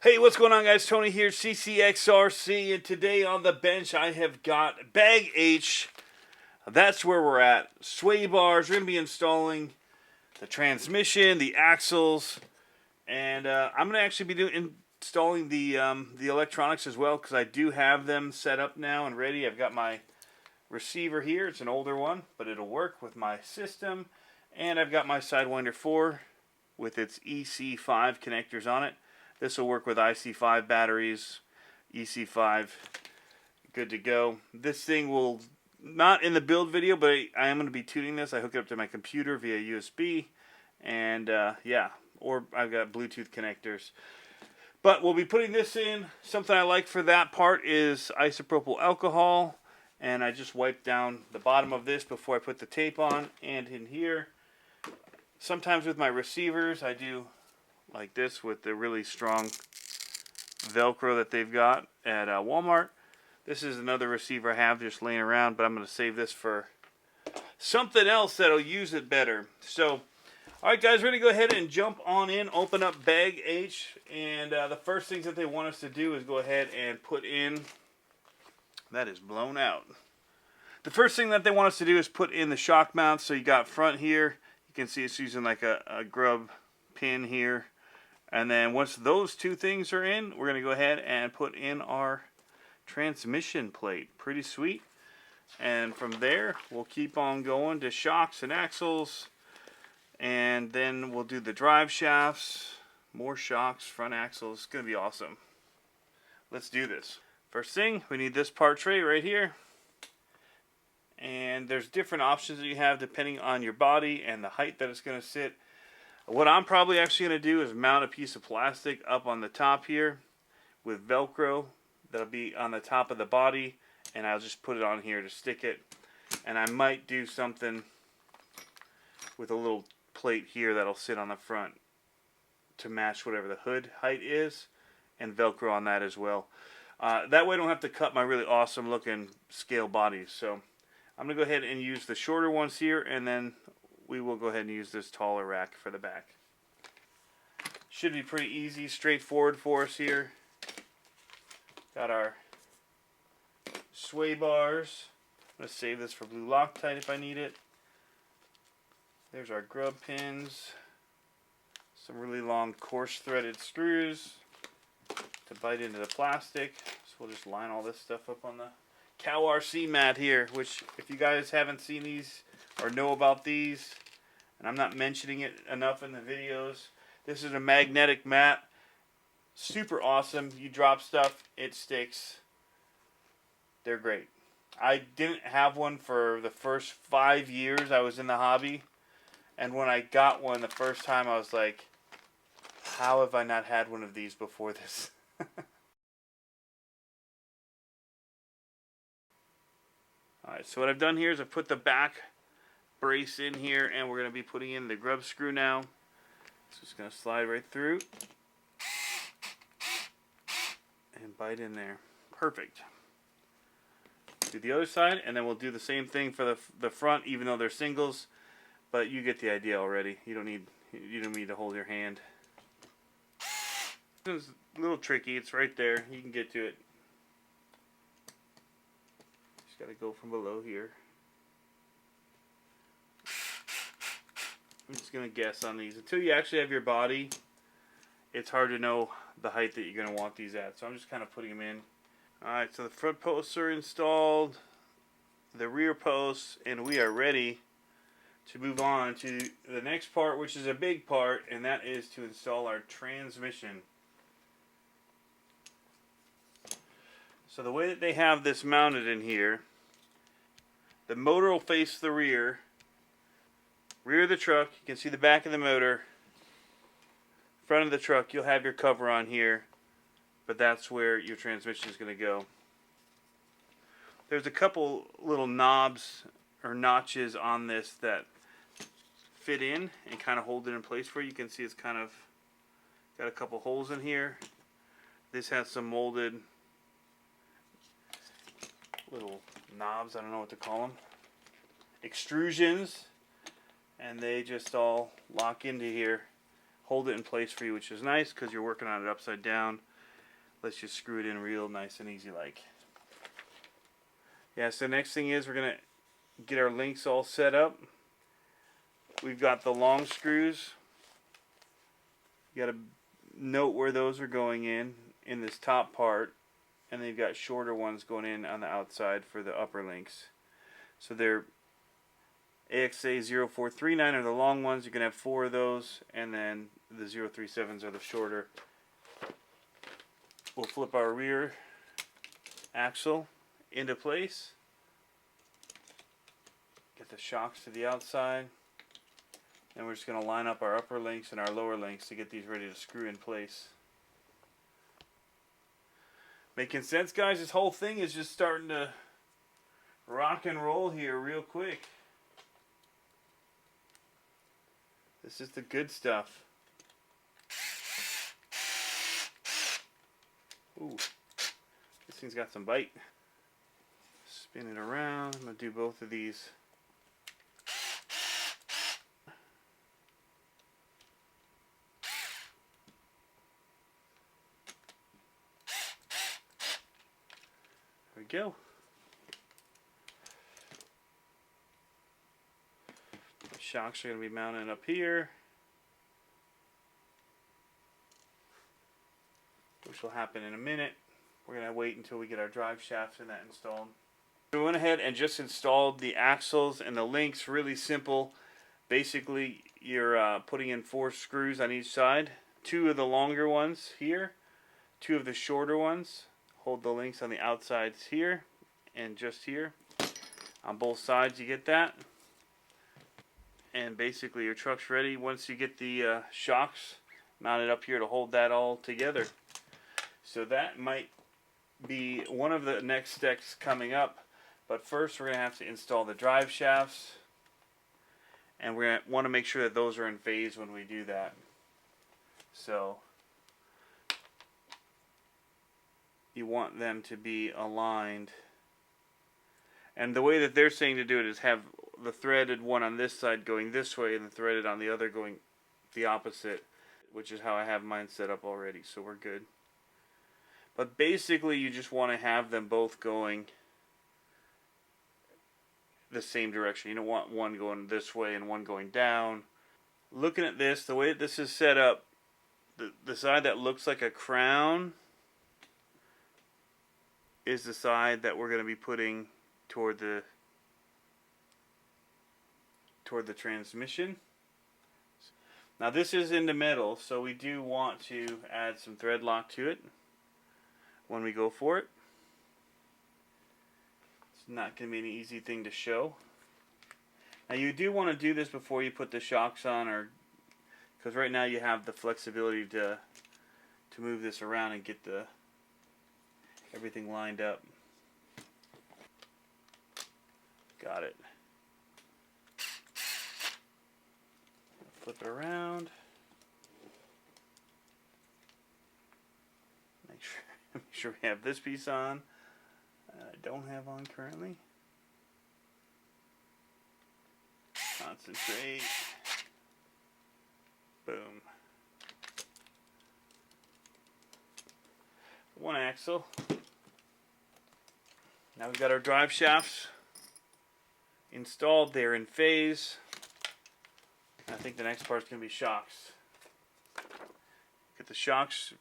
Hey, what's going on, guys? Tony here, CCxRC, and today on the bench I have got Bag H. That's where we're at. Sway bars. We're going to be installing the transmission, the axles, and I'm going to actually be installing the electronics as well, because I do have them set up now and ready. I've got my receiver here. It's an older one, but it'll work with my system, and I've got my Sidewinder 4 with its EC5 connectors on it. This will work with IC5 batteries, EC5, good to go. This thing will, not in the build video, but I am going to be tuning this. I hook it up to my computer via USB, and yeah, or I've got Bluetooth connectors. But we'll be putting this in. Something I like for that part is isopropyl alcohol, and I just wipe down the bottom of this before I put the tape on, and in here. Sometimes with my receivers, I do like this with the really strong Velcro that they've got at Walmart. This is another receiver I have just laying around, but I'm going to save this for something else that'll use it better. So, alright guys, we're going to go ahead and jump on in, open up Bag H, and the first things that they want us to do is go ahead and put in, that is blown out. The first thing that they want us to do is put in the shock mounts. So you got front here, you can see it's using like a grub pin here. And then once those two things are in, we're going to go ahead and put in our transmission plate. Pretty sweet. And from there, we'll keep on going to shocks and axles. And then we'll do the drive shafts, more shocks, front axles. It's going to be awesome. Let's do this. First thing, we need this part tray right here. And there's different options that you have depending on your body and the height that it's going to sit. What I'm probably actually going to do is mount a piece of plastic up on the top here with Velcro that'll be on the top of the body, and I'll just put it on here to stick it. And I might do something with a little plate here that'll sit on the front to match whatever the hood height is, and Velcro on that as well. That way I don't have to cut my really awesome looking scale bodies. So I'm going to go ahead and use the shorter ones here, and then we will go ahead and use this taller rack for the back. Should be pretty easy, straightforward for us here. Got our sway bars. I'm going to save this for blue Loctite if I need it. There's our grub pins. Some really long coarse threaded screws to bite into the plastic. So we'll just line all this stuff up on the QRC mat here, which if you guys haven't seen these or know about these, and I'm not mentioning it enough in the videos, this is a magnetic mat. Super awesome. You drop stuff, it sticks. They're great. I didn't have one for the first 5 years I was in the hobby, and when I got one the first time, I was like, how have I not had one of these before this? Alright, so what I've done here is I've put the back brace in here, and we're going to be putting in the grub screw now. So it's going to slide right through and bite in there. Perfect. Do the other side, and then we'll do the same thing for the front, even though they're singles, but you get the idea already. You don't need to hold your hand. It's a little tricky. It's right there. You can get to it. Just got to go from below here. I'm just going to guess on these. Until you actually have your body, it's hard to know the height that you're going to want these at. So I'm just kind of putting them in. Alright, so the front posts are installed, the rear posts, and we are ready to move on to the next part, which is a big part, and that is to install our transmission. So the way that they have this mounted in here, the motor will face the rear of the truck. You can see the back of the motor. Front of the truck, you'll have your cover on here, but that's where your transmission is going to go. There's a couple little knobs or notches on this that fit in and kind of hold it in place for you. You can see it's kind of got a couple holes in here. This has some molded little knobs, I don't know what to call them, extrusions, and they just all lock into here, hold it in place for you, which is nice because you're working on it upside down. Let's just screw it in real nice and easy like. Yeah, so next thing is we're going to get our links all set up. We've got the long screws. You got to note where those are going in this top part. And then you've got shorter ones going in on the outside for the upper links. So they're AXA0439 are the long ones. You can have 4 of those, and then the 037s are the shorter. We'll flip our rear axle into place. Get the shocks to the outside. And we're just going to line up our upper links and our lower links to get these ready to screw in place. Making sense, guys? This whole thing is just starting to rock and roll here real quick. This is the good stuff. Ooh, this thing's got some bite. Spin it around. I'm going to do both of these. There we go. The shocks are going to be mounted up here, which will happen in a minute. We're going to wait until we get our drive shafts and that installed. We went ahead and just installed the axles and the links. Really simple. Basically, you're putting in 4 screws on each side. 2 of the longer ones here, 2 of the shorter ones. Hold the links on the outsides here and just here. On both sides you get that. And basically your truck's ready once you get the shocks mounted up here to hold that all together. So that might be one of the next steps coming up. But first we're going to have to install the drive shafts. And we're going to want to make sure that those are in phase when we do that. So you want them to be aligned. And the way that they're saying to do it is have the threaded one on this side going this way and the threaded on the other going the opposite, which is how I have mine set up already, so we're good. But basically you just want to have them both going the same direction. You don't want one going this way and one going down. Looking at this, the way that this is set up, the side that looks like a crown is the side that we're going to be putting toward the transmission. Now this is into metal, so we do want to add some thread lock to it when we go for it. It's not going to be an easy thing to show. Now you do want to do this before you put the shocks on, or because right now you have the flexibility to move this around and get everything lined up. Got it. Flip it around. Make sure we have this piece on. I don't have on currently. Concentrate. Boom. One axle. Now we've got our drive shafts installed. They're in phase. I think the next part is going to be shocks. Get the shocks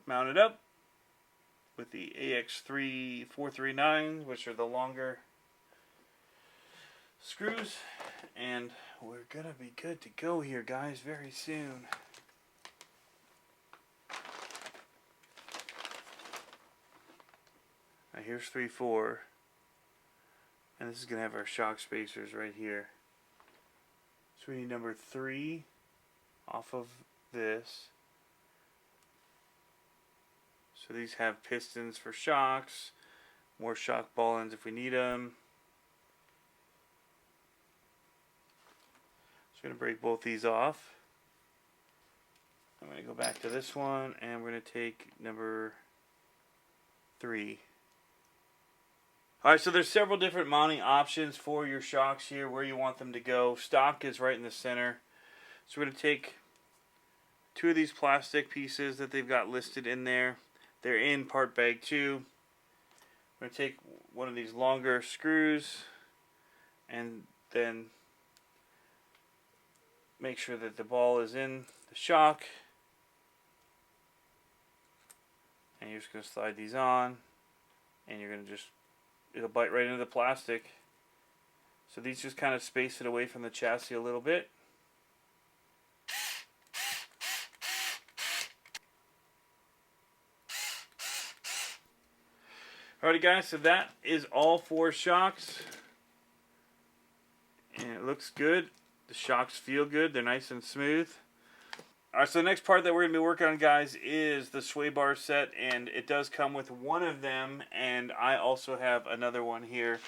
mounted up with the AX439, which are the longer screws, and we're going to be good to go here, guys, very soon. Now here's 3-4, and this is going to have our shock spacers right here. So we need number 3 off of this. So these have pistons for shocks, more shock ball ends if we need them. So we're going to break both these off. I'm going to go back to this one, and we're going to take number 3. Alright, so there's several different mounting options for your shocks here, where you want them to go. Stock is right in the center. So we're going to take two of these plastic pieces that they've got listed in there. They're in part bag 2. I'm going to take one of these longer screws and then make sure that the ball is in the shock. And you're just going to slide these on, and you're going to just, it'll bite right into the plastic. So these just kind of space it away from the chassis a little bit. Alrighty guys, so that is all 4 shocks. And it looks good. The shocks feel good. They're nice and smooth. Alright, so the next part that we're going to be working on, guys, is the sway bar set. And it does come with one of them. And I also have another one here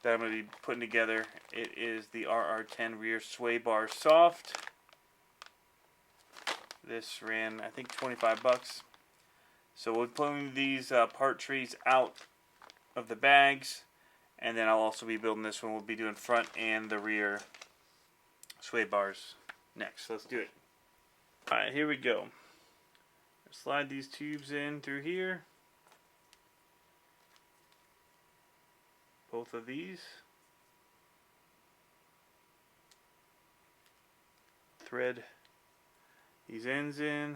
that I'm going to be putting together. It is the RR10 rear sway bar soft. This ran, I think, 25 bucks. So we're pulling these part trees out of the bags, and then I'll also be building this one. We'll be doing front and the rear sway bars next. Let's do it. Alright, here we go. Slide these tubes in through here. Both of these. Thread these ends in.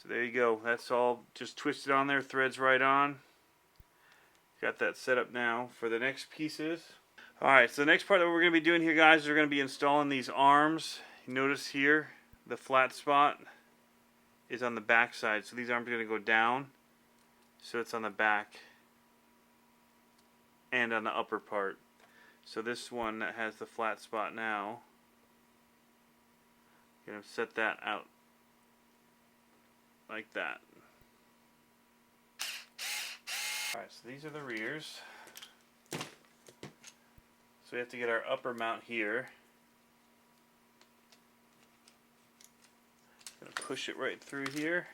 So there you go. That's all just twisted on there. Threads right on. Got that set up now for the next pieces. Alright, so the next part that we're going to be doing here, guys, is we're going to be installing these arms. You notice here the flat spot is on the back side. So these arms are going to go down. So it's on the back and on the upper part. So this one that has the flat spot now, I'm going to set that out like that. Alright, so these are the rears. So we have to get our upper mount here. Gonna push it right through here.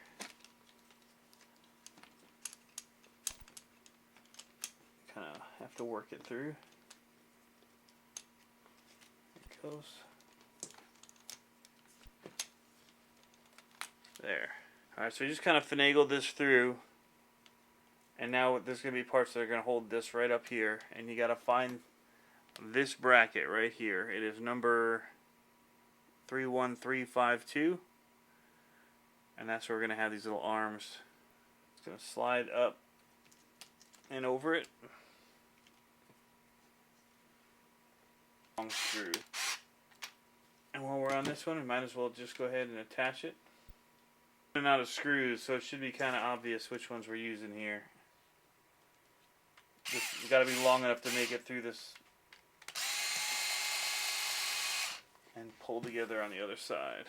Kind of have to work it through. There it goes. There. Alright, so you just kind of finagle this through, and now there's going to be parts that are going to hold this right up here, and you got to find this bracket right here. It is number 31352, and that's where we're going to have these little arms. It's going to slide up and over it. Long screw. And while we're on this one, we might as well just go ahead and attach it. And out of screws, so it should be kind of obvious which ones we're using here. It's got to be long enough to make it through this and pull together on the other side.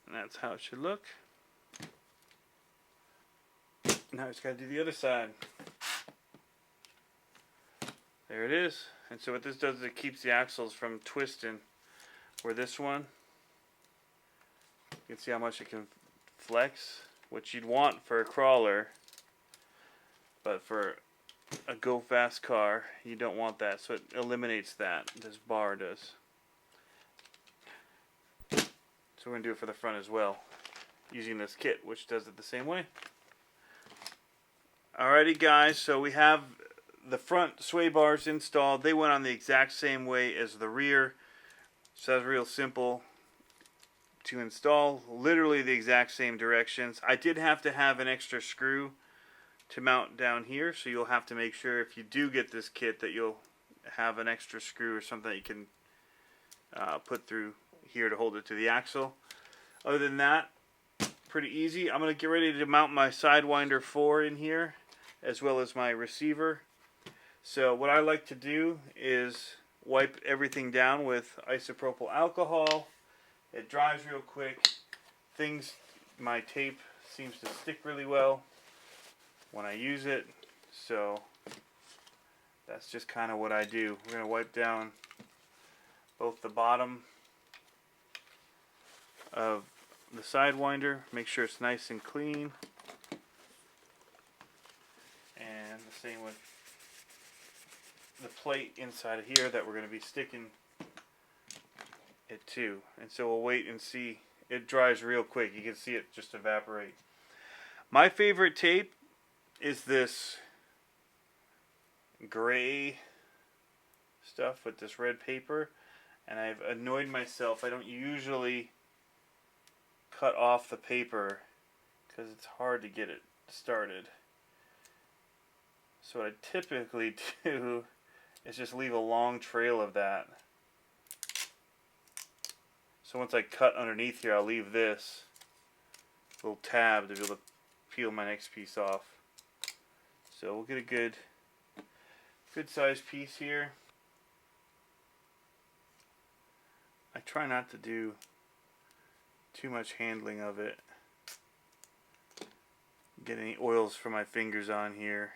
And that's how it should look. Now it's got to do the other side. There it is. And so what this does is it keeps the axles from twisting. Where this one, you can see how much it can flex, which you'd want for a crawler, but for a go-fast car, you don't want that. So it eliminates that. This bar does. So we're going to do it for the front as well, using this kit, which does it the same way. Alrighty guys, so we have the front sway bars installed. They went on the exact same way as the rear, so that's real simple to install. Literally the exact same directions. I did have to have an extra screw to mount down here, so you'll have to make sure if you do get this kit that you'll have an extra screw or something that you can put through here to hold it to the axle. Other than that, pretty easy. I'm going to get ready to mount my Sidewinder 4 in here, as well as my receiver. So what I like to do is wipe everything down with isopropyl alcohol. It dries real quick. My tape seems to stick really well when I use it. So that's just kind of what I do. We're going to wipe down both the bottom of the Sidewinder. Make sure it's nice and clean. And the same with the plate inside of here that we're going to be sticking it to. And so we'll wait and see. It dries real quick. You can see it just evaporate. My favorite tape is this gray stuff with this red paper. And I've annoyed myself. I don't usually cut off the paper because it's hard to get it started. So what I typically do is just leave a long trail of that. So once I cut underneath here, I'll leave this little tab to be able to peel my next piece off. So we'll get a good sized piece here. I try not to do too much handling of it. Get any oils from my fingers on here.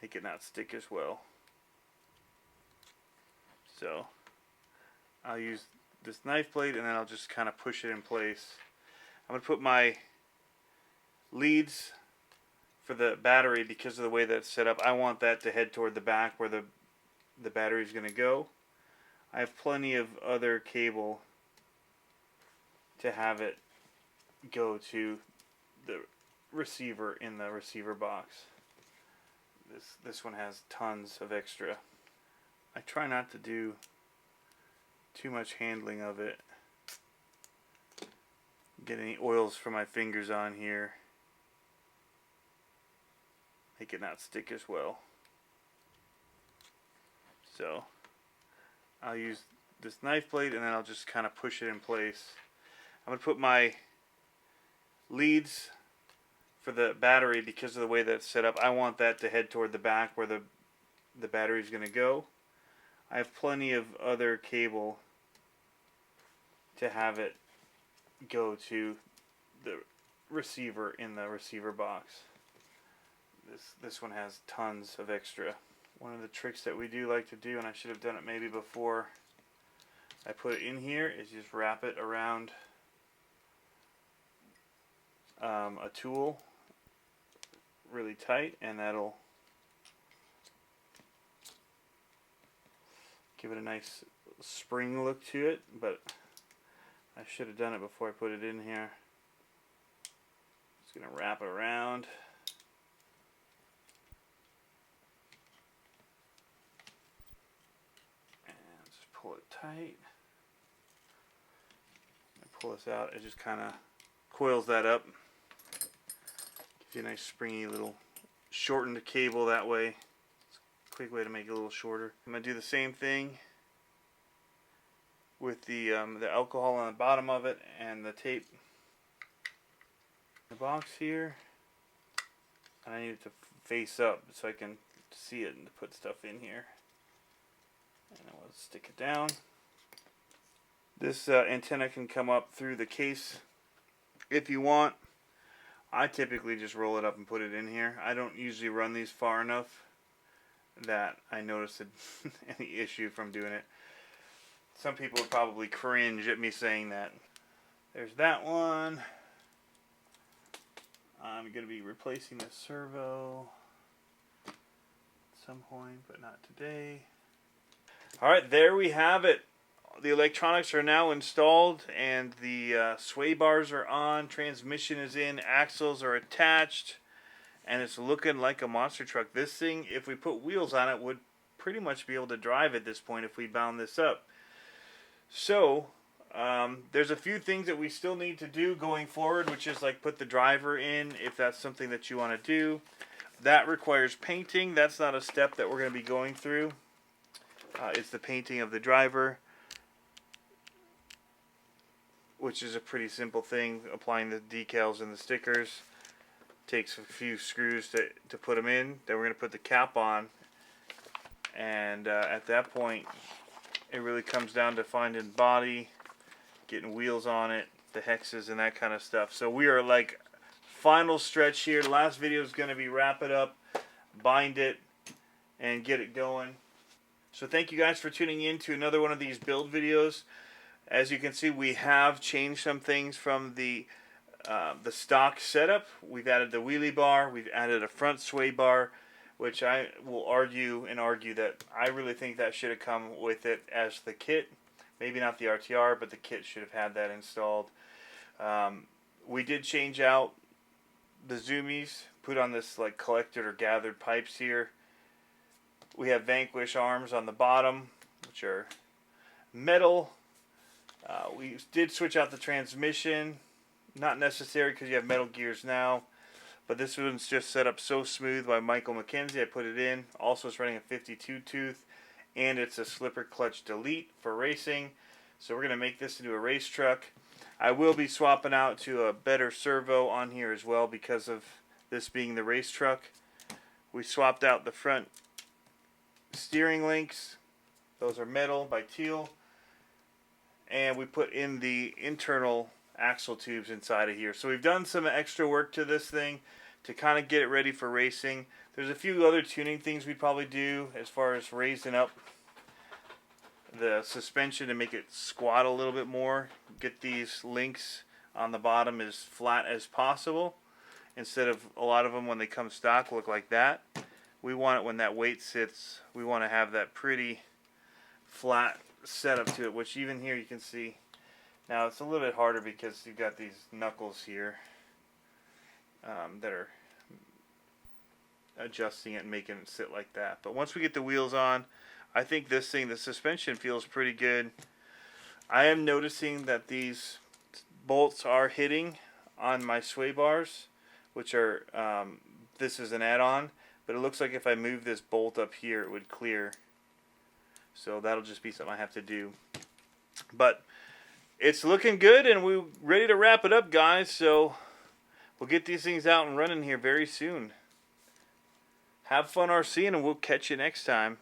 Make it not stick as well. So I'll use this knife blade and then I'll just kind of push it in place. I'm going to put my leads for the battery, because of the way that's set up, I want that to head toward the back where the battery is going to go. I have plenty of other cable to have it go to the receiver in the receiver box. This one has tons of extra. I try not to do too much handling of it. Get any oils from my fingers on here. Make it not stick as well. So I'll use this knife blade and then I'll just kind of push it in place. I'm going to put my leads for the battery, because of the way that's set up, I want that to head toward the back where the battery is going to go. I have plenty of other cable to have it go to the receiver in the receiver box. This one has tons of extra. One of the tricks that we do like to do, and I should have done it maybe before I put it in here, is just wrap it around a tool really tight, and that'll give it a nice spring look to it. But I should have done it before I put it in here. Just gonna wrap it around. And just pull it tight. And pull this out, it just kind of coils that up. Gives you a nice springy little shortened cable that way. It's a quick way to make it a little shorter. I'm going to do the same thing with the alcohol on the bottom of it and the tape. The box here, and I need it to face up so I can see it and put stuff in here. And then we'll stick it down. This antenna can come up through the case if you want. I typically just roll it up and put it in here. I don't usually run these far enough that I notice any issue from doing it. Some people would probably cringe at me saying that. There's that one. I'm going to be replacing the servo at some point, but not today. Alright, there we have it. The electronics are now installed and the sway bars are on, transmission is in, axles are attached, and it's looking like a monster truck. This thing, if we put wheels on it, would pretty much be able to drive at this point if we bound this up. So there's a few things that we still need to do going forward, which is like put the driver in if that's something that you want to do. That requires painting. That's not a step that we're going to be going through. It's the painting of the driver, which is a pretty simple thing. Applying the decals and the stickers. Takes a few screws to put them in. Then we're going to put the cap on, and at that point it really comes down to finding body, getting wheels on it, the hexes and that kind of stuff. So we are like final stretch here. The last video is going to be wrap it up, bind it, and get it going. So thank you guys for tuning in to another one of these build videos. As you can see, we have changed some things from the stock setup. We've added the wheelie bar, we've added a front sway bar, which I will argue that I really think that should have come with it as the kit. Maybe not the RTR, but the kit should have had that installed. We did change out the zoomies, put on this like collected or gathered pipes here. We have Vanquish arms on the bottom, which are metal. We did switch out the transmission. Not necessary because you have metal gears now. But this one's just set up so smooth by Michael McKenzie. I put it in. Also, it's running a 52 tooth. And it's a slipper clutch delete for racing. So we're going to make this into a race truck. I will be swapping out to a better servo on here as well because of this being the race truck. We swapped out the front steering links. Those are metal by Teal. And we put in the internal axle tubes inside of here. So we've done some extra work to this thing to kind of get it ready for racing. There's a few other tuning things we'd probably do as far as raising up the suspension to make it squat a little bit more. Get these links on the bottom as flat as possible instead of a lot of them when they come stock look like that. We want it when that weight sits, we want to have that pretty flat setup to it, which even here you can see. Now it's a little bit harder because you've got these knuckles here that are adjusting it and making it sit like that. But once we get the wheels on, I think this thing, the suspension feels pretty good. I am noticing that these bolts are hitting on my sway bars, which are, this is an add-on, but it looks like if I move this bolt up here, it would clear. So that'll just be something I have to do. But it's looking good, and we're ready to wrap it up, guys. So we'll get these things out and running here very soon. Have fun RCing, and we'll catch you next time.